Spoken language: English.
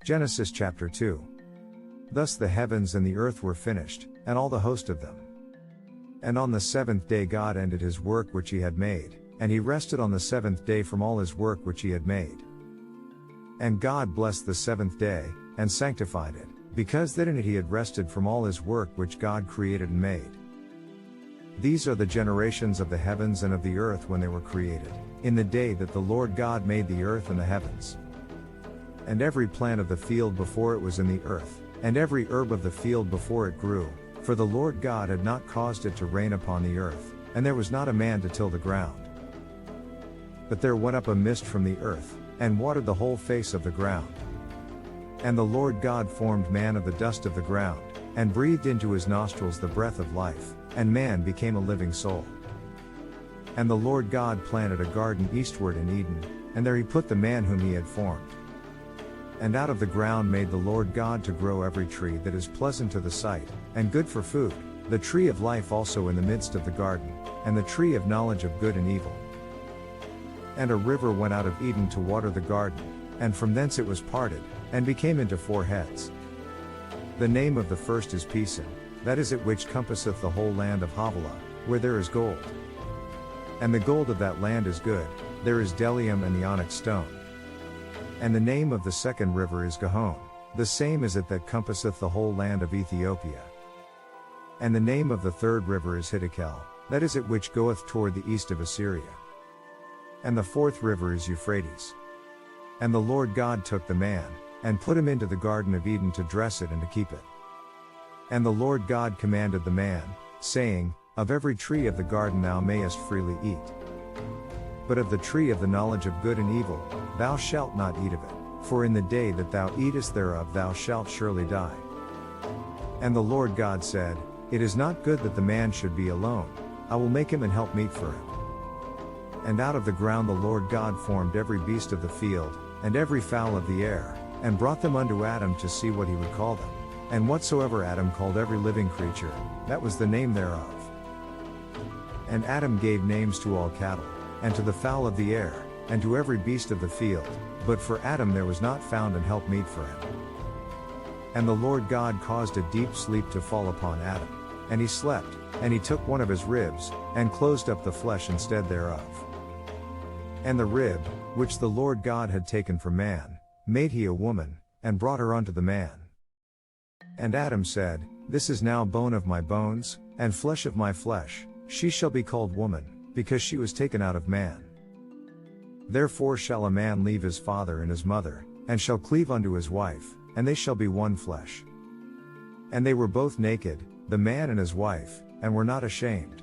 Genesis chapter 2. Thus the heavens and the earth were finished, and all the host of them. And on the seventh day God ended his work which he had made, and he rested on the seventh day from all his work which he had made. And God blessed the seventh day, and sanctified it, because that in it he had rested from all his work which God created and made. These are the generations of the heavens and of the earth when they were created, in the day that the Lord God made the earth and the heavens. And every plant of the field before it was in the earth, and every herb of the field before it grew, for the Lord God had not caused it to rain upon the earth, and there was not a man to till the ground. But there went up a mist from the earth, and watered the whole face of the ground. And the Lord God formed man of the dust of the ground, and breathed into his nostrils the breath of life, and man became a living soul. And the Lord God planted a garden eastward in Eden, and there he put the man whom he had formed. And out of the ground made the Lord God to grow every tree that is pleasant to the sight, and good for food, the tree of life also in the midst of the garden, and the tree of knowledge of good and evil. And a river went out of Eden to water the garden, and from thence it was parted, and became into four heads. The name of the first is Pison, that is it which compasseth the whole land of Havilah, where there is gold. And the gold of that land is good, there is bdellium and the onyx stone. And the name of the second river is Gihon, the same is it that compasseth the whole land of Ethiopia. And the name of the third river is Hiddekel, that is it which goeth toward the east of Assyria. And the fourth river is Euphrates. And the Lord God took the man, and put him into the garden of Eden to dress it and to keep it. And the Lord God commanded the man, saying, Of every tree of the garden thou mayest freely eat. But of the tree of the knowledge of good and evil, thou shalt not eat of it, for in the day that thou eatest thereof thou shalt surely die. And the Lord God said, It is not good that the man should be alone, I will make him an helpmeet for him. And out of the ground the Lord God formed every beast of the field, and every fowl of the air, and brought them unto Adam to see what he would call them. And whatsoever Adam called every living creature, that was the name thereof. And Adam gave names to all cattle, and to the fowl of the air, and to every beast of the field, but for Adam there was not found an helpmeet for him. And the Lord God caused a deep sleep to fall upon Adam, and he slept, and he took one of his ribs, and closed up the flesh instead thereof. And the rib, which the Lord God had taken from man, made he a woman, and brought her unto the man. And Adam said, This is now bone of my bones, and flesh of my flesh, she shall be called woman, because she was taken out of man. Therefore shall a man leave his father and his mother, and shall cleave unto his wife, and they shall be one flesh. And they were both naked, the man and his wife, and were not ashamed.